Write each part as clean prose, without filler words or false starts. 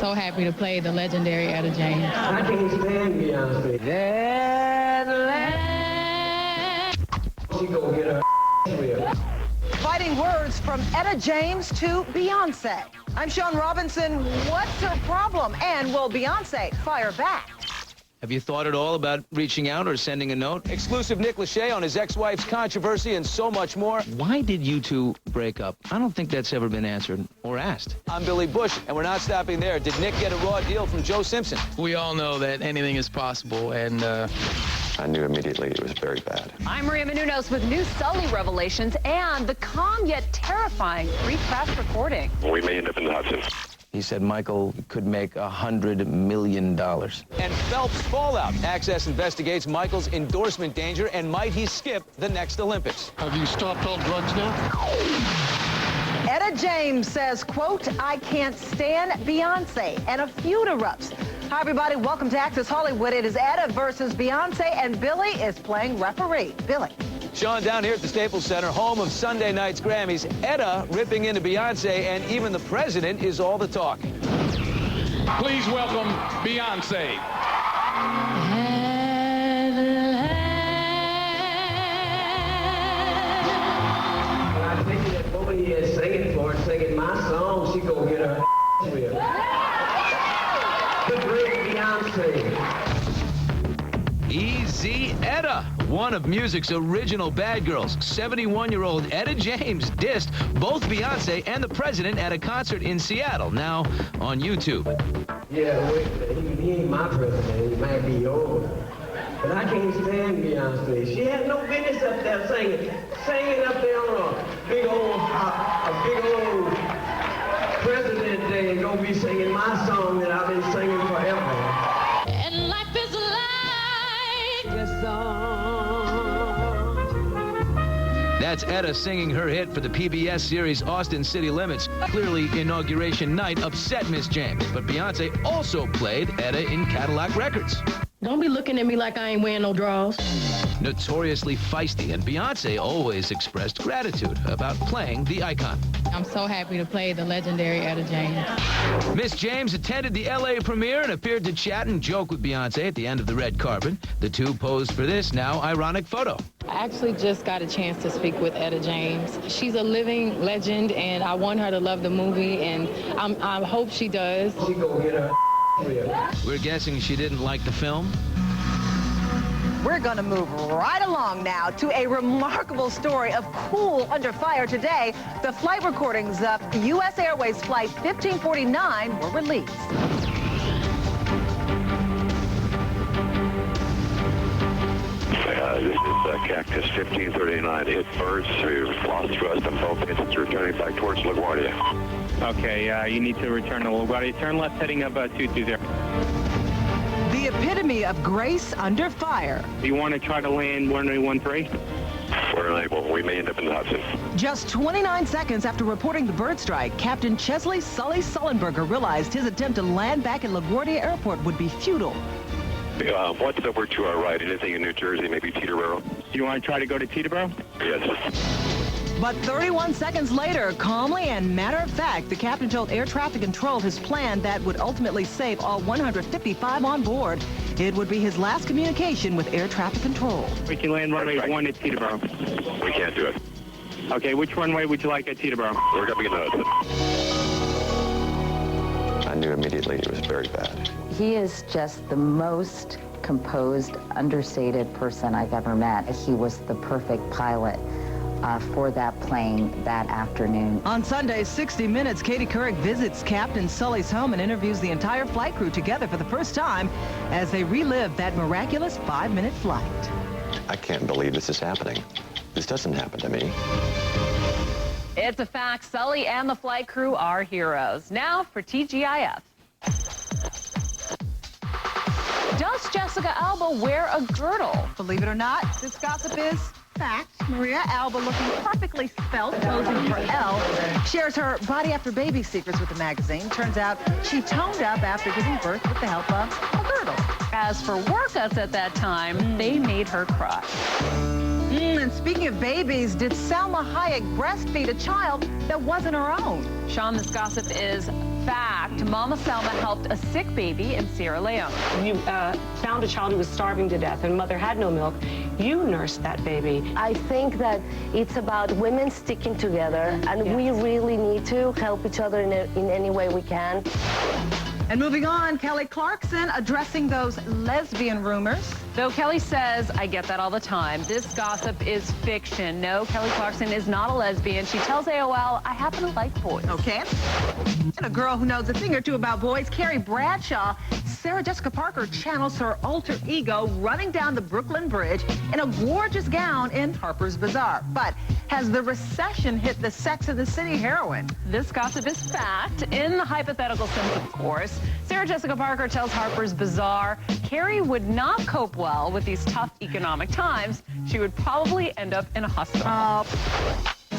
so happy to play the legendary Etta James. I can't stand Beyonce. She gonna get her whipped. Fighting words from Etta James to Beyonce. I'm Sean Robinson. What's her problem? And will Beyonce fire back? Have you thought at all about reaching out or sending a note? Exclusive Nick Lachey on his ex-wife's controversy and so much more. Why did you two break up? I don't think that's ever been answered or asked. I'm Billy Bush, and we're not stopping there. Did Nick get a raw deal from Joe Simpson? We all know that anything is possible, and I knew immediately it was very bad. I'm Maria Menounos with new Sully revelations and the calm yet terrifying pre-crash recording. We may end up in the hot seat. He said Michael could make $100 million. And Phelps fallout. Access investigates Michael's endorsement danger, and might he skip the next Olympics? Have you stopped all drugs now? Etta James says, quote, I can't stand Beyonce, and a feud erupts. Hi, everybody. Welcome to Access Hollywood. It is Etta versus Beyonce, and Billy is playing referee. Billy. Sean, down here at the Staples Center, home of Sunday night's Grammys, Etta ripping into Beyonce, and even the president is all the talk. Please welcome Beyonce. I think that woman he is singing for and singing my song, she gonna get her whipped. The great Beyonce. Easy Etta, one of music's original bad girls. 71-year-old Etta James dissed both Beyonce and the president at a concert in Seattle, now on YouTube. Yeah, wait, he ain't my president, he might be yours. But I can't stand Beyonce. She had no business up there singing up there on a big old President Day and gonna be singing my song that I've been singing forever. And life is like a song. That's Etta singing her hit for the PBS series Austin City Limits. Clearly, inauguration night upset Miss James, but Beyonce also played Etta in Cadillac Records. Don't be looking at me like I ain't wearing no drawers. Notoriously feisty, and Beyonce always expressed gratitude about playing the icon. I'm so happy to play the legendary Etta James. Miss James attended the LA premiere and appeared to chat and joke with Beyonce at the end of the red carpet. The two posed for this now ironic photo. I actually just got a chance to speak with Etta James. She's a living legend, and I want her to love the movie, and I hope she does. She gonna get her whipped. We're guessing she didn't like the film. We're going to move right along now to a remarkable story of Cool Under Fire today. The flight recordings of U.S. Airways Flight 1549 were released. This is Cactus 1539. It burst through lost thrust on both engines returning back towards LaGuardia. okay, you need to return to LaGuardia. Turn left heading up 220. The epitome of grace under fire. Do you want to try to land 1813? We're unable. We may end up in the hot seat. Just 29 seconds after reporting the bird strike, Captain Chesley Sully Sullenberger realized his attempt to land back at LaGuardia Airport would be futile. What's over to our right? Anything in New Jersey, maybe Teterboro? Do you want to try to go to Teterboro? Yes. But 31 seconds later, calmly and matter of fact, the captain told Air Traffic Control his plan that would ultimately save all 155 on board. It would be his last communication with Air Traffic Control. We can land runway 1 at Teterboro. We can't do it. Okay, which runway would you like at Teterboro? We're going to be in the hot seat. I knew immediately it was very bad. He is just the most composed, understated person I've ever met. He was the perfect pilot for that plane that afternoon. On Sunday, 60 Minutes, Katie Couric visits Captain Sully's home and interviews the entire flight crew together for the first time as they relive that miraculous 5-minute flight. I can't believe this is happening. This doesn't happen to me. It's a fact. Sully and the flight crew are heroes. Now for TGIF. Does Jessica Alba wear a girdle? Believe it or not, this gossip is fact. Maria Alba, looking perfectly svelte, posing for Elle, shares her body after baby secrets with the magazine. Turns out she toned up after giving birth with the help of a girdle. As for workouts at that time, they made her cry. And speaking of babies, did Salma Hayek breastfeed a child that wasn't her own? Sean, this gossip is fact, Mama Selma helped a sick baby in Sierra Leone. You found a child who was starving to death and mother had no milk. You nursed that baby. I think that it's about women sticking together, and we really need to help each other in any way we can. And moving on, Kelly Clarkson addressing those lesbian rumors. Though Kelly says, I get that all the time, this gossip is fiction. No, Kelly Clarkson is not a lesbian. She tells AOL, I happen to like boys. Okay. And a girl who knows a thing or two about boys, Carrie Bradshaw, Sarah Jessica Parker channels her alter ego running down the Brooklyn Bridge in a gorgeous gown in Harper's Bazaar. But has the recession hit the Sex and the City heroine? This gossip is fact, in the hypothetical sense, of course. Sarah Jessica Parker tells Harper's Bazaar Carrie would not cope well with these tough economic times. She would probably end up in a hospital.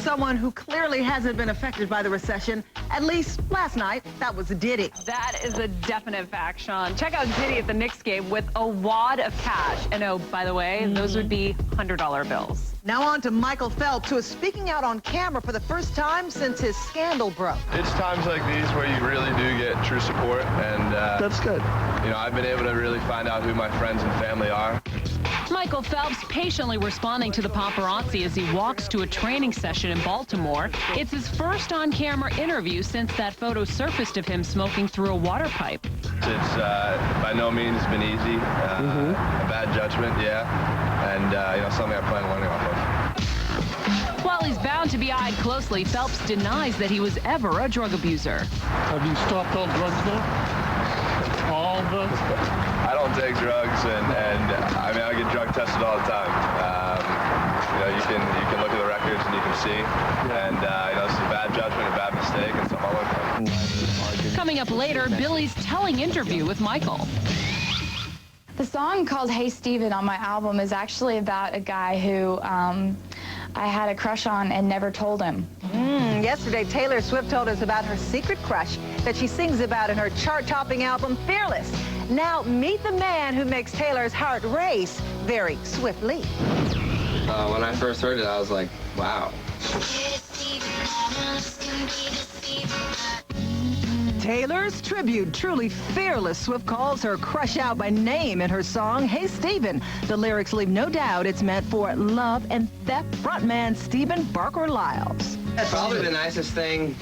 Someone who clearly hasn't been affected by the recession, at least last night, that was Diddy. That is a definite fact, Sean. Check out Diddy at the Knicks game with a wad of cash. And oh, by the way, those would be $100 bills. Now on to Michael Phelps, who is speaking out on camera for the first time since his scandal broke. It's times like these where you really do get true support, and That's good. you know, I've been able to really find out who my friends and family are. Michael Phelps patiently responding to the paparazzi as he walks to a training session in Baltimore. It's his first on-camera interview since that photo surfaced of him smoking through a water pipe. It's by no means been easy. A bad judgment, yeah, and you know, something I plan on learning off of. While he's bound to be eyed closely, Phelps denies that he was ever a drug abuser. Have you stopped all drugs now? All drugs? I don't take drugs, and I mean, I get drug tested all the time. You know, you can look at the records and you can see, and you know, this is a bad judgment, a bad mistake, and something I'll learn from. Coming up later, Billy's telling interview with Michael. The song called Hey Steven on my album is actually about a guy who I had a crush on and never told him. Yesterday, Taylor Swift told us about her secret crush that she sings about in her chart-topping album, Fearless. Now, meet the man who makes Taylor's heart race very swiftly. When I first heard it, I was like, wow. Taylor's tribute, truly fearless. Swift calls her crush out by name in her song, Hey Steven. The lyrics leave no doubt it's meant for love and theft frontman Stephen Barker Lyles. That's probably the nicest thing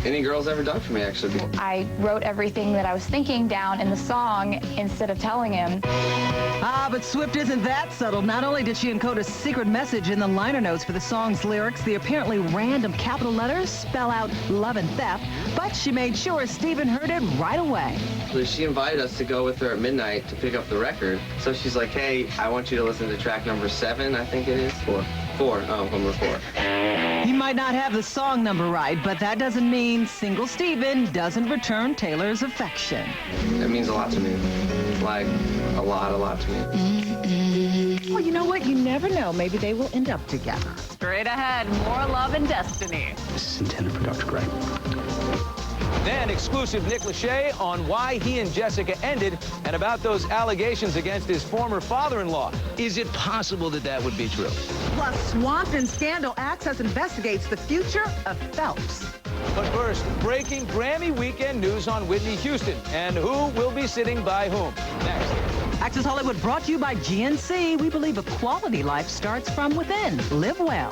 any girl's ever done for me, actually. I wrote everything that I was thinking down in the song instead of telling him. But Swift isn't that subtle. Not only did she encode a secret message in the liner notes for the song's lyrics, the apparently random capital letters spell out love and theft, but she made sure Stephen heard it right away. She invited us to go with her at midnight to pick up the record. So she's like, hey, I want you to listen to track number 7, I think it is, or 4. Oh, number 4. You might not have the song number right, but that doesn't mean single Stephen doesn't return Taylor's affection. It means a lot to me. Like, a lot to me. Well, you know what? You never know. Maybe they will end up together. Straight ahead, more Love and Destiny. This is intended for Dr. Gray. Then exclusive Nick Lachey on why he and Jessica ended and about those allegations against his former father-in-law. Is it possible that that would be true? Plus, Swamped in Scandal Access investigates the future of Phelps. But first, breaking Grammy weekend news on Whitney Houston and who will be sitting by whom. Next. Access Hollywood brought to you by GNC. We believe a quality life starts from within. Live well.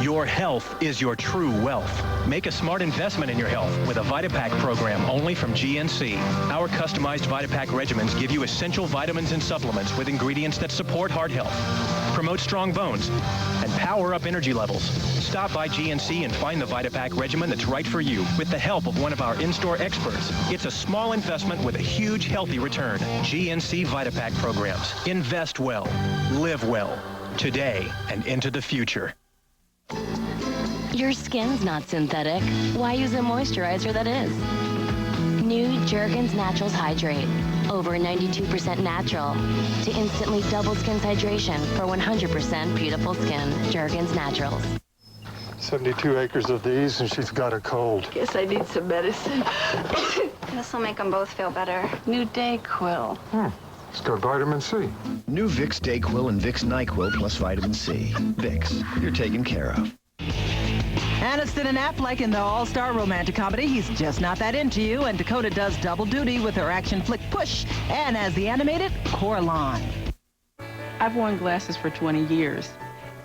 Your health is your true wealth. Make a smart investment in your health with a VitaPack program only from GNC. Our customized VitaPack regimens give you essential vitamins and supplements with ingredients that support heart health, promote strong bones, and power up energy levels. Stop by GNC and find the VitaPack regimen that's right for you with the help of one of our in-store experts. It's a small investment with a huge healthy return. GNC VitaPack programs. Invest well. Live well. Today and into the future. Your skin's not synthetic. Why use a moisturizer that is? New Jergens Naturals Hydrate. Over 92% natural to instantly double skin's hydration for 100% beautiful skin. Jergens Naturals. 72 acres of these, and she's got a cold. Guess I need some medicine. This will make them both feel better. New Dayquil. It's got vitamin C. New Vicks Dayquil and Vicks NyQuil plus vitamin C. Vicks, you're taken care of. Aniston and Affleck in the all-star romantic comedy He's Just Not That Into You, and Dakota does double duty with her action flick Push and as the animated Coraline. I've worn glasses for 20 years,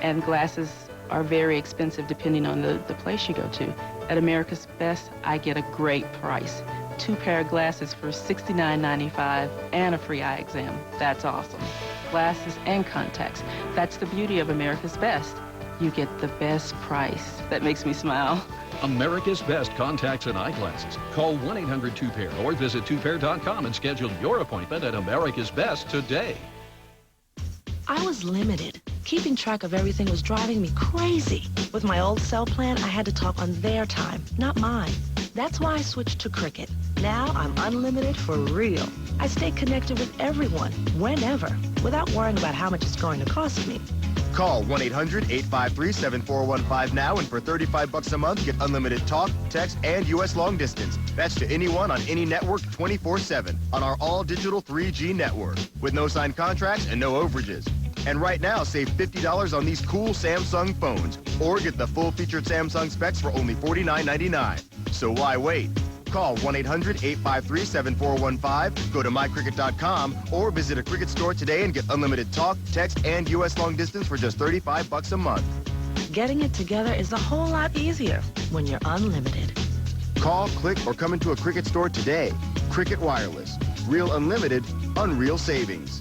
and glasses are very expensive depending on the place you go to. At America's Best, I get a great price. 2 pair of glasses for $69.95 and a free eye exam. That's awesome. Glasses and contacts. That's the beauty of America's Best. You get the best price. That makes me smile. America's Best contacts and eyeglasses. Call 1-800-2PAIR or visit 2pair.com and schedule your appointment at America's Best today. I was limited. Keeping track of everything was driving me crazy. With my old cell plan, I had to talk on their time, not mine. That's why I switched to Cricket. Now I'm unlimited for real. I stay connected with everyone, whenever, without worrying about how much it's going to cost me. Call 1-800-853-7415 now, and for $35 a month, get unlimited talk, text, and U.S. long distance. That's to anyone on any network 24/7 on our all-digital 3G network with no signed contracts and no overages. And right now, save $50 on these cool Samsung phones, or get the full-featured Samsung specs for only $49.99. So why wait? Call 1-800-853-7415, go to mycricket.com, or visit a Cricket store today and get unlimited talk, text, and U.S. long distance for just $35 a month. Getting it together is a whole lot easier when you're unlimited. Call, click, or come into a Cricket store today. Cricket Wireless. Real unlimited, unreal savings.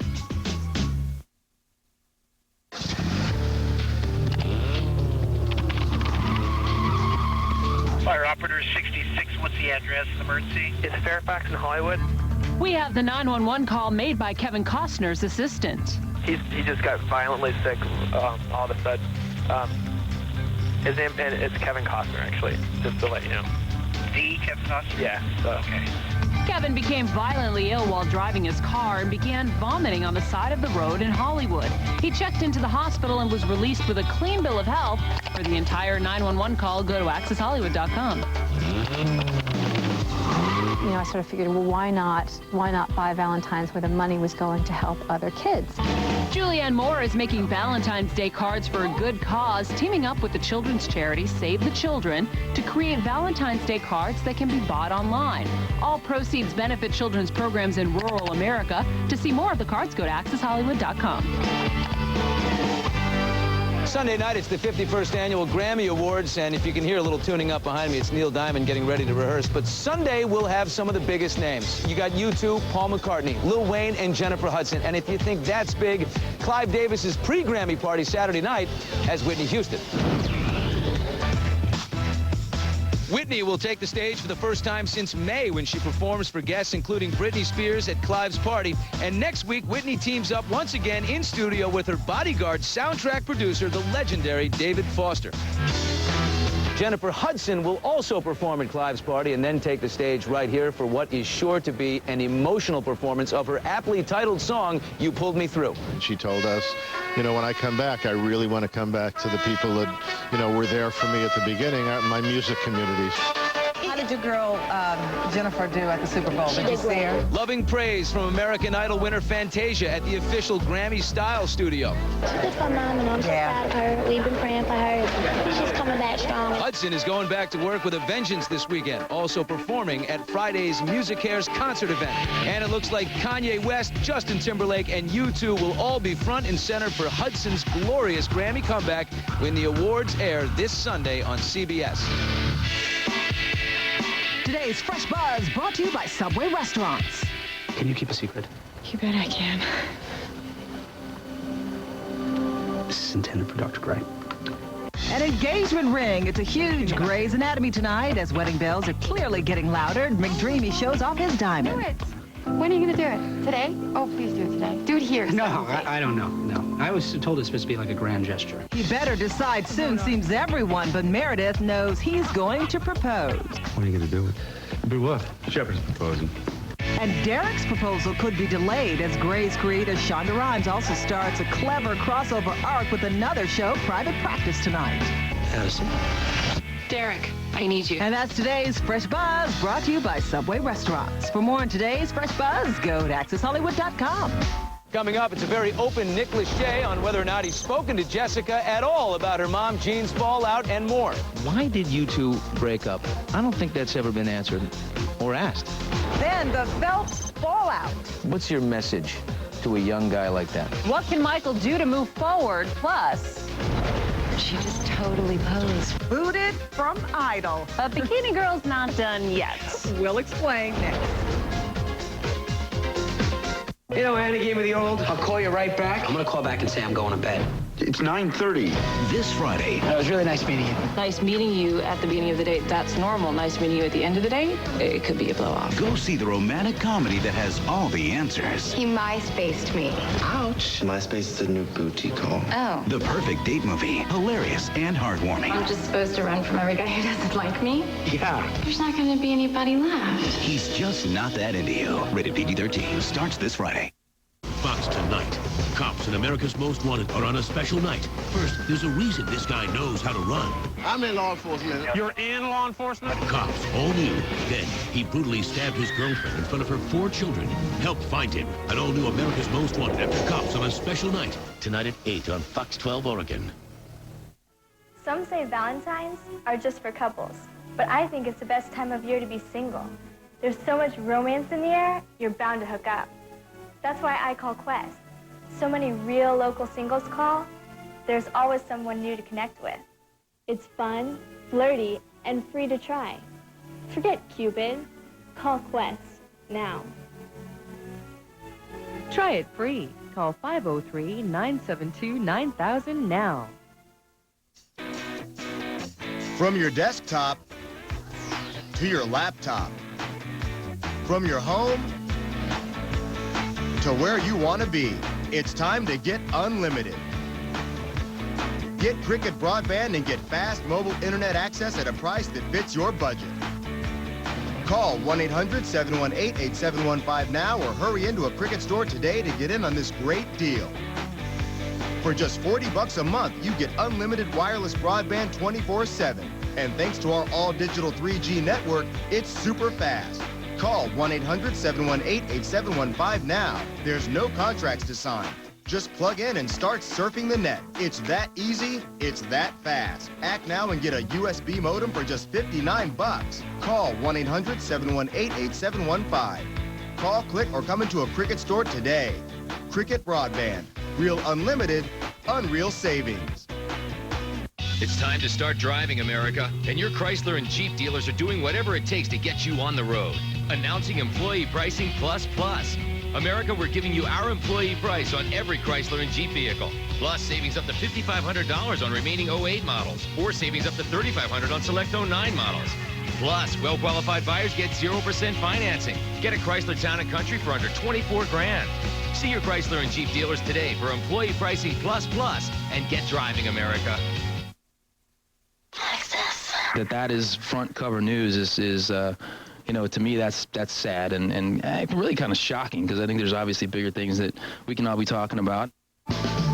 Fire operator 66, what's the address of the emergency? It's Fairfax and Hollywood. We have the 911 call made by Kevin Costner's assistant. He just got violently sick all of a sudden. His name, and it's Kevin Costner, actually, just to let you know. The Kevin Costner? Yeah, so. Okay. Kevin became violently ill while driving his car and began vomiting on the side of the road in Hollywood. He checked into the hospital and was released with a clean bill of health. For the entire 911 call, go to accesshollywood.com. You know, I sort of figured, well, why not buy Valentine's where the money was going to help other kids? Julianne Moore is making Valentine's Day cards for a good cause, teaming up with the children's charity Save the Children to create Valentine's Day cards that can be bought online. All proceeds benefit children's programs in rural America. To see more of the cards, go to accesshollywood.com. Sunday night, it's the 51st Annual Grammy Awards, and if you can hear a little tuning up behind me, it's Neil Diamond getting ready to rehearse. But Sunday, we'll have some of the biggest names. You got U2, Paul McCartney, Lil Wayne, and Jennifer Hudson. And if you think that's big, Clive Davis's pre-Grammy party Saturday night has Whitney Houston. Whitney will take the stage for the first time since May when she performs for guests including Britney Spears at Clive's party. And next week, Whitney teams up once again in studio with her Bodyguard soundtrack producer, the legendary David Foster. Jennifer Hudson will also perform at Clive's party and then take the stage right here for what is sure to be an emotional performance of her aptly titled song, You Pulled Me Through. She told us, you know, when I come back, I really want to come back to the people that, you know, were there for me at the beginning, my music communities. How did your girl Jennifer do at the Super Bowl? Did you see her? Loving praise from American Idol winner Fantasia at the official Grammy Style Studio. She did phenomenal. I'm so proud of her. We've been praying for her. She's coming back strong. Hudson is going back to work with a vengeance this weekend, also performing at Friday's MusiCares concert event. And it looks like Kanye West, Justin Timberlake, and U2 will all be front and center for Hudson's glorious Grammy comeback when the awards air this Sunday on CBS. Today's Fresh Buzz brought to you by Subway Restaurants. Can you keep a secret? You bet I can. This is intended for Dr. Gray. An engagement ring. It's a huge Grey's Anatomy tonight as wedding bells are clearly getting louder. McDreamy shows off his diamond. Do it. When are you going to do it? Today? Oh, please do it today. Do it here. No, I don't know. No. I was told it's supposed to be like a grand gesture. He better decide soon, seems everyone, but Meredith knows he's going to propose. What are you going to do with it? Do what? Shepard's proposing. And Derek's proposal could be delayed as Grey's creator Shonda Rhimes also starts a clever crossover arc with another show, Private Practice, tonight. Addison? Derek, I need you. And that's today's Fresh Buzz, brought to you by Subway Restaurants. For more on today's Fresh Buzz, go to accesshollywood.com. Coming up, it's a very open Nick Lachey on whether or not he's spoken to Jessica at all about her mom Jean's fallout and more. Why did you two break up? I don't think that's ever been answered or asked. Then the Phelps fallout. What's your message to a young guy like that? What can Michael do to move forward? Plus, She just totally posed. Booted from Idol. but Bikini Girl's not done yet. We'll explain next. You know, Annie gave me the old. I'll call you right back. I'm gonna call back and say I'm going to bed. It's 9:30. This Friday. It was really nice meeting you. Nice meeting you at the beginning of the date. That's normal. Nice meeting you at the end of the date. It could be a blow-off. Go see the romantic comedy that has all the answers. He MySpaced me. Ouch. MySpace is a new booty call. Oh. The perfect date movie. Hilarious and heartwarming. I'm just supposed to run from every guy who doesn't like me? Yeah. There's not going to be anybody left. He's just not that into you. Rated PG-13. Starts this Friday. Fox tonight. Cops in America's Most Wanted are on a special night. First, there's a reason this guy knows how to run. I'm in law enforcement. You're in law enforcement? Cops, all new. Then, he brutally stabbed his girlfriend in front of her 4 children. Help find him. An all-new America's Most Wanted after Cops on a special night. Tonight at 8 on Fox 12 Oregon. Some say Valentine's are just for couples, but I think it's the best time of year to be single. There's so much romance in the air, you're bound to hook up. That's why I call Quest. So many real local singles call, there's always someone new to connect with. It's fun, flirty, and free to try. Forget Cupid. Call Quest now. Try it free. Call 503-972-9000 now. From your desktop to your laptop. From your home to where you want to be. It's time to get unlimited. Get Cricket Broadband and get fast mobile internet access at a price that fits your budget. Call 1-800-718-8715 now or hurry into a Cricket store today to get in on this great deal. For just $40 a month, you get unlimited wireless broadband 24/7. And thanks to our all-digital 3G network, it's super fast. Call 1-800-718-8715 now. There's no contracts to sign. Just plug in and start surfing the net. It's that easy, it's that fast. Act now and get a USB modem for just $59. Call 1-800-718-8715. Call, click, or come into a Cricket store today. Cricket Broadband. Real unlimited, unreal savings. It's time to start driving, America. And your Chrysler and Jeep dealers are doing whatever it takes to get you on the road. Announcing Employee Pricing Plus Plus. America, we're giving you our employee price on every Chrysler and Jeep vehicle. Plus, savings up to $5,500 on remaining 08 models. Or savings up to $3,500 on select 09 models. Plus, well-qualified buyers get 0% financing. Get a Chrysler Town & Country for under $24 grand. See your Chrysler and Jeep dealers today for Employee Pricing Plus Plus and get driving, America. That is front cover news is you know, to me that's sad and really kind of shocking because I think there's obviously bigger things that we can all be talking about.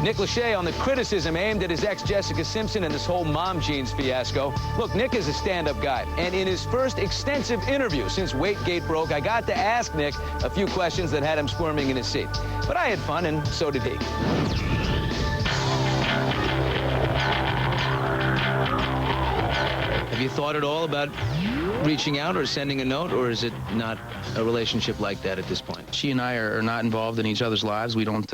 Nick Lachey on the criticism aimed at his ex Jessica Simpson and this whole mom jeans fiasco. Look, Nick is a stand-up guy, and in his first extensive interview since Waitgate broke, I got to ask Nick a few questions that had him squirming in his seat. But I had fun, and so did he. Have you thought at all about reaching out or sending a note, or is it not a relationship like that at this point? She and I are not involved in each other's lives. We don't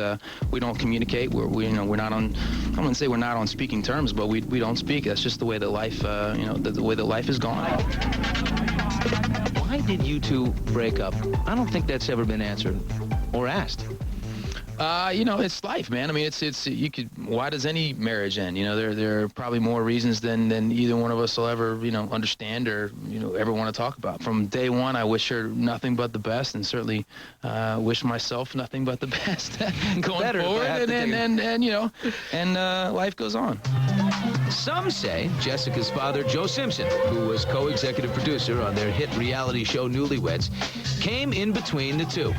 communicate. We're not on. I wouldn't say we're not on speaking terms, but we don't speak. That's just the way that life the way that life is gone. Why did you two break up? I don't think that's ever been answered or asked. You know, it's life, man. I mean, why does any marriage end? You know, there are probably more reasons than either one of us will ever, understand or, ever want to talk about. From day one, I wish her nothing but the best, and certainly wish myself nothing but the best going forward. And life goes on. Some say Jessica's father, Joe Simpson, who was co-executive producer on their hit reality show Newlyweds, came in between the two.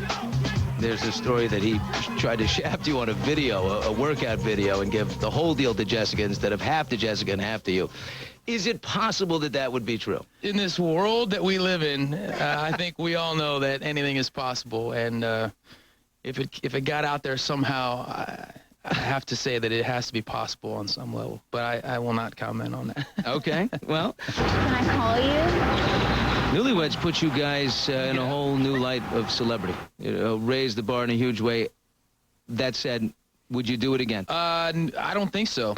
There's a story that he tried to shaft you on a video, a workout video, and give the whole deal to Jessica instead of half to Jessica and half to you. Is it possible that that would be true? In this world that we live in, I think we all know that anything is possible. And, if it got out there somehow, I have to say that it has to be possible on some level. But I will not comment on that. Okay, well. Can I call you? Newlyweds put you guys in a whole new light of celebrity. Raised the bar in a huge way. That said, would you do it again? I don't think so.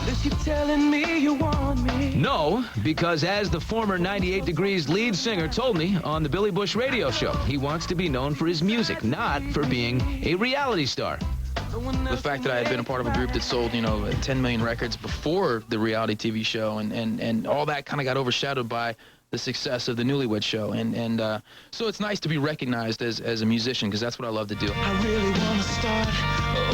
If you're telling me you want me. No, because as the former 98 Degrees lead singer told me on the Billy Bush radio show, he wants to be known for his music, not for being a reality star. The fact that I had been a part of a group that sold, 10 million records before the reality TV show, and all that kind of got overshadowed by the success of the Newlywed Show, and so it's nice to be recognized as a musician, because that's what I love to do. I really want to start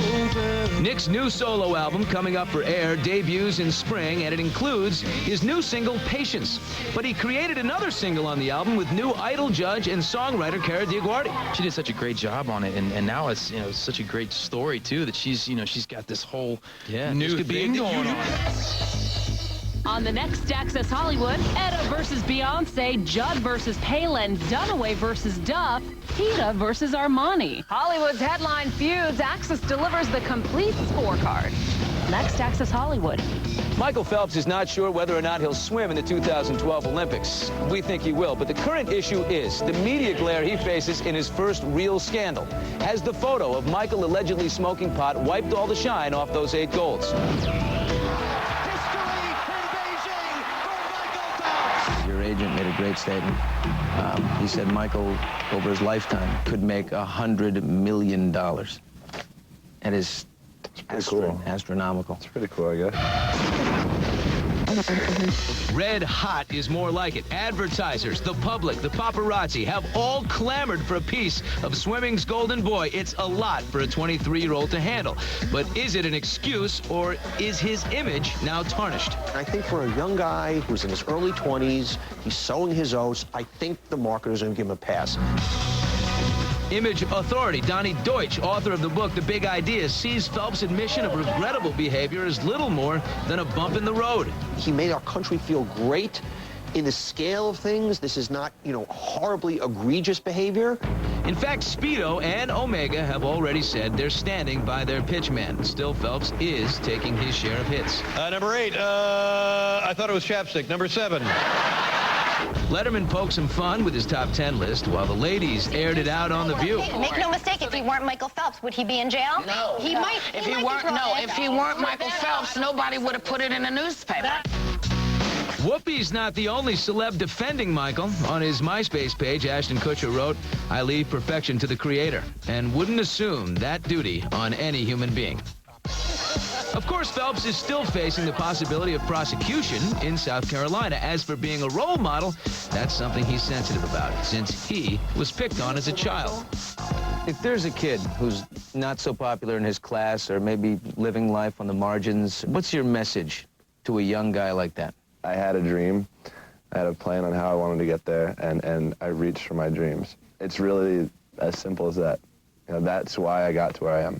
over. Nick's new solo album coming up for air debuts in spring, and it includes his new single, Patience. But he created another single on the album with new Idol judge and songwriter Cara DiGuardi. She did such a great job on it, and now it's such a great story too, that she's got this whole new thing going on. On the next Access Hollywood, Etta versus Beyonce, Judd versus Palin, Dunaway versus Duff, Peta versus Armani. Hollywood's headline feuds, Access delivers the complete scorecard. Next Access Hollywood. Michael Phelps is not sure whether or not he'll swim in the 2012 Olympics. We think he will, but the current issue is the media glare he faces in his first real scandal. Has the photo of Michael allegedly smoking pot wiped all the shine off those 8 golds? Your agent made a great statement. He said Michael, over his lifetime, could make $100 million. That is astronomical. It's pretty cool, I guess. Red hot is more like it. Advertisers, the public, the paparazzi have all clamored for a piece of swimming's golden boy. It's a lot for a 23-year-old to handle. But is it an excuse, or is his image now tarnished? I think for a young guy who's in his early 20s, he's sowing his oats, I think the marketers are going to give him a pass. Image authority Donnie Deutsch, author of the book The Big Idea, sees Phelps' admission of regrettable behavior as little more than a bump in the road. He made our country feel great. In the scale of things, this is not, horribly egregious behavior. In fact, Speedo and Omega have already said they're standing by their pitchman. Still, Phelps is taking his share of hits. Number 8, I thought it was chapstick. Number 7. Letterman poked some fun with his top 10 list, while the ladies aired it out on The View. Make no mistake, if he weren't Michael Phelps, would he be in jail? No. If he weren't Michael Phelps, nobody would have put it in the newspaper. Whoopi's not the only celeb defending Michael. On his MySpace page, Ashton Kutcher wrote, "I leave perfection to the creator, and wouldn't assume that duty on any human being." Of course, Phelps is still facing the possibility of prosecution in South Carolina. As for being a role model, that's something he's sensitive about, since he was picked on as a child. If there's a kid who's not so popular in his class, or maybe living life on the margins, what's your message to a young guy like that? I had a dream. I had a plan on how I wanted to get there, and I reached for my dreams. It's really as simple as that. That's why I got to where I am.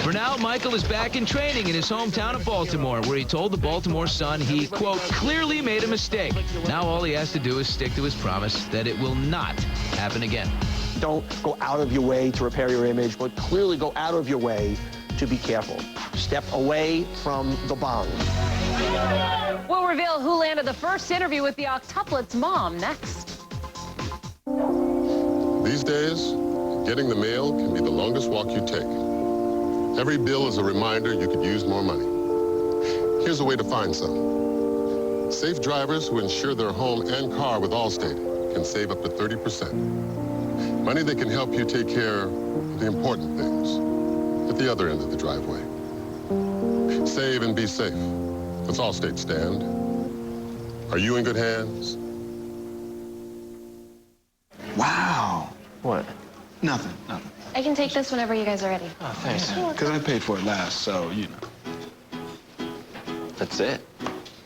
For now, Michael is back in training in his hometown of Baltimore, where he told the Baltimore Sun he, quote, clearly made a mistake. Now all he has to do is stick to his promise that it will not happen again. Don't go out of your way to repair your image, but clearly go out of your way to be careful. Step away from the bong. We'll reveal who landed the first interview with the octuplets' mom next. These days, getting the mail can be the longest walk you take. Every bill is a reminder you could use more money. Here's a way to find some. Safe drivers who insure their home and car with Allstate can save up to 30%. Money that can help you take care of the important things at the other end of the driveway. Save and be safe. That's Allstate stand. Are you in good hands? Wow. What? Nothing. I can take this whenever you guys are ready. Oh, thanks. Because I paid for it last, so, That's it.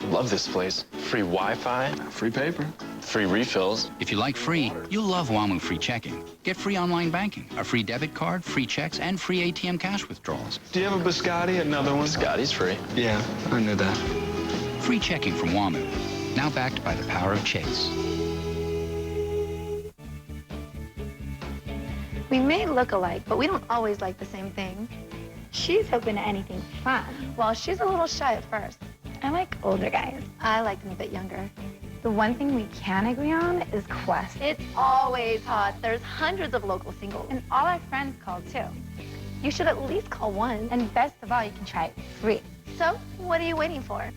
Love this place. Free Wi-Fi. Free paper. Free refills. If you like free, you'll love WAMU Free Checking. Get free online banking, a free debit card, free checks, and free ATM cash withdrawals. Do you have a Biscotti? Another one? Biscotti's free. Yeah, I knew that. Free checking from WAMU. Now backed by the power of Chase. We may look alike, but we don't always like the same thing. She's open to anything fun. Well, she's a little shy at first. I like older guys. I like them a bit younger. The one thing we can agree on is Quest. It's always hot. There's hundreds of local singles. And all our friends call, too. You should at least call one. And best of all, you can try it free. So, what are you waiting for?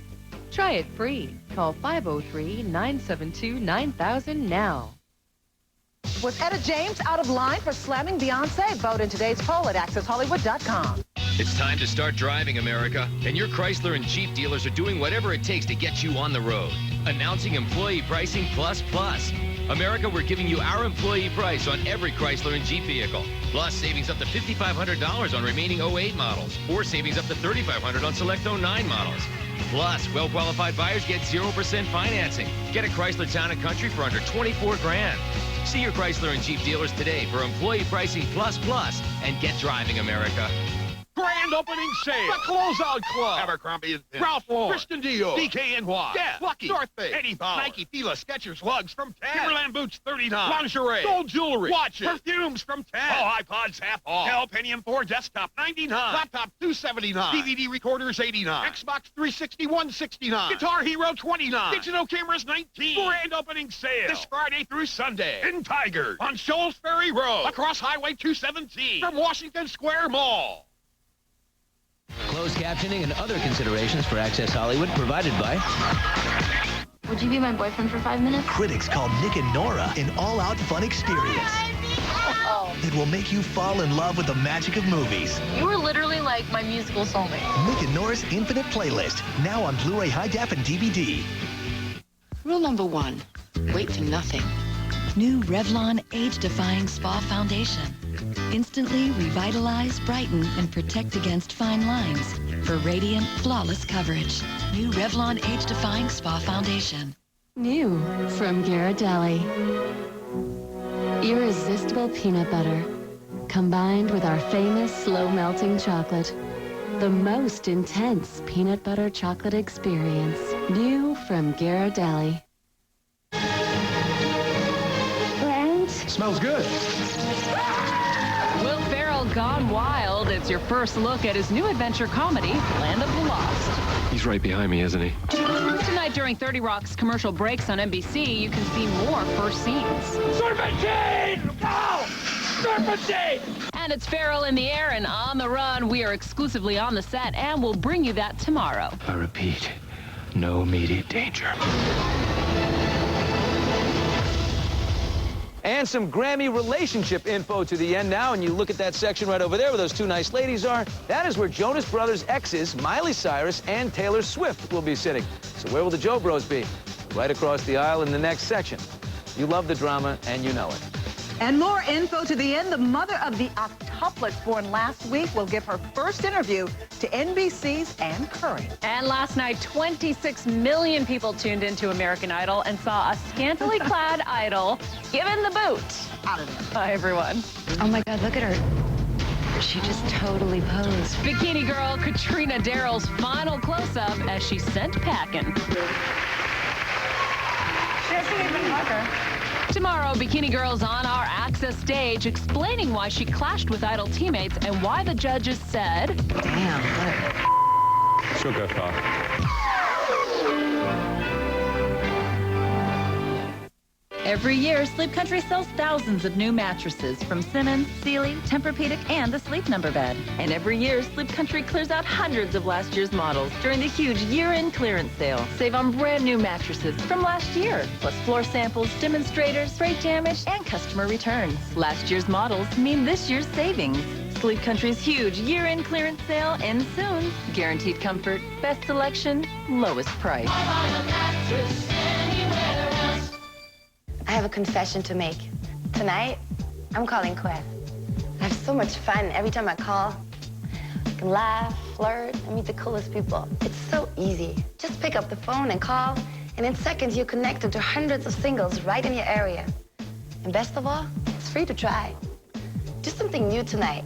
Try it free. Call 503-972-9000 now. Was Etta James out of line for slamming Beyonce? Vote in today's poll at accesshollywood.com. It's time to start driving, America. And your Chrysler and Jeep dealers are doing whatever it takes to get you on the road. Announcing Employee Pricing Plus Plus. America, we're giving you our employee price on every Chrysler and Jeep vehicle. Plus, savings up to $5,500 on remaining 08 models. Or savings up to $3,500 on select 09 models. Plus, well-qualified buyers get 0% financing. Get a Chrysler Town & Country for under $24 grand. See your Chrysler and Jeep dealers today for Employee Pricing Plus Plus and get driving, America. Grand opening sale. The Closeout Club. Abercrombie & Ralph Lauren. Christian Dior. DKNY. Guess. Lucky. North Face. Eddie Bauer. Nike, Fila, Skechers, Lugs from 10. Timberland boots, 39. Lingerie. Gold jewelry. Watches. Perfumes from 10. Oh, iPods half off. Dell Pentium 4 desktop, 99. Laptop, 279. DVD recorders, 89. Xbox 360, 169. Guitar Hero, 29. Digital cameras, 19. Grand opening sale. This Friday through Sunday. In Tigard. On Shoals Ferry Road. Across Highway 217. From Washington Square Mall. Closed captioning and other considerations for Access Hollywood provided by... Would you be my boyfriend for 5 minutes? Critics call Nick and Nora an all-out fun experience. It will make you fall in love with the magic of movies. You were literally like my musical soulmate. Nick and Nora's Infinite Playlist, now on Blu-ray High Def and DVD. Rule number 1, wait for nothing. New Revlon Age-Defying Spa Foundation. Instantly revitalize, brighten, and protect against fine lines for radiant, flawless coverage. New Revlon Age-Defying Spa Foundation. New from Ghirardelli. Irresistible peanut butter, combined with our famous slow-melting chocolate. The most intense peanut butter chocolate experience. New from Ghirardelli. Smells good. Will Ferrell gone wild. It's your first look at his new adventure comedy, Land of the Lost. He's right behind me, isn't he? Tonight during 30 Rock's commercial breaks on NBC, you can see more first scenes. Serpentine! Go! Serpentine! And it's Ferrell in the air and on the run. We are exclusively on the set, and we'll bring you that tomorrow. I repeat, no immediate danger. And some Grammy relationship info to the end now, and you look at that section right over there where those two nice ladies are. That is where Jonas Brothers' exes, Miley Cyrus and Taylor Swift, will be sitting. So where will the Jo Bros be? Right across the aisle in the next section. You love the drama, and you know it. And more info to the end. The mother of the octuplets born last week will give her first interview to NBC's Ann Curry. And last night, 26 million people tuned into American Idol and saw a scantily clad Idol given the boot. Out of there. Hi, everyone. Oh my God, look at her. She just totally posed. Bikini Girl Katrina Darrell's final close-up as she sent packing. She doesn't even hug her. Tomorrow, Bikini Girl's on our Access stage explaining why she clashed with Idol teammates and why the judges said, damn, Sugar talk. Every year, Sleep Country sells thousands of new mattresses from Simmons, Sealy, Tempur-Pedic, and the Sleep Number bed. And every year, Sleep Country clears out hundreds of last year's models during the huge year-end clearance sale. Save on brand new mattresses from last year, plus floor samples, demonstrators, freight damage, and customer returns. Last year's models mean this year's savings. Sleep Country's huge year-end clearance sale ends soon. Guaranteed comfort, best selection, lowest price. I have a confession to make. Tonight, I'm calling Quest. I have so much fun every time I call. I can laugh, flirt, and meet the coolest people. It's so easy. Just pick up the phone and call, and in seconds you're connected to hundreds of singles right in your area. And best of all, it's free to try. Do something new tonight.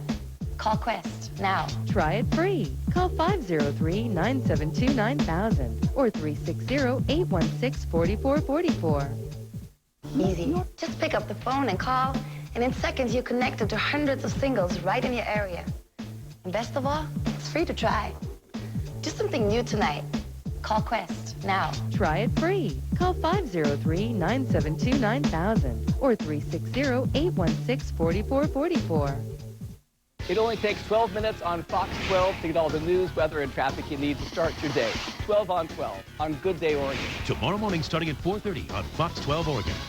Call Quest now. Try it free. Call 503-972-9000 or 360-816-4444. Easy. Just pick up the phone and call, and And in seconds, you're connected to hundreds of singles right in your area. And best of all, it's free to try. Do something new tonight. Call Quest now. Try it free. Call 503-972-9000 or 360-816-4444. It only takes 12 minutes on Fox 12 to get all the news, weather, and traffic you need to start your day. 12 on 12 on Good Day Oregon. Tomorrow morning starting at 4:30 on Fox 12 Oregon.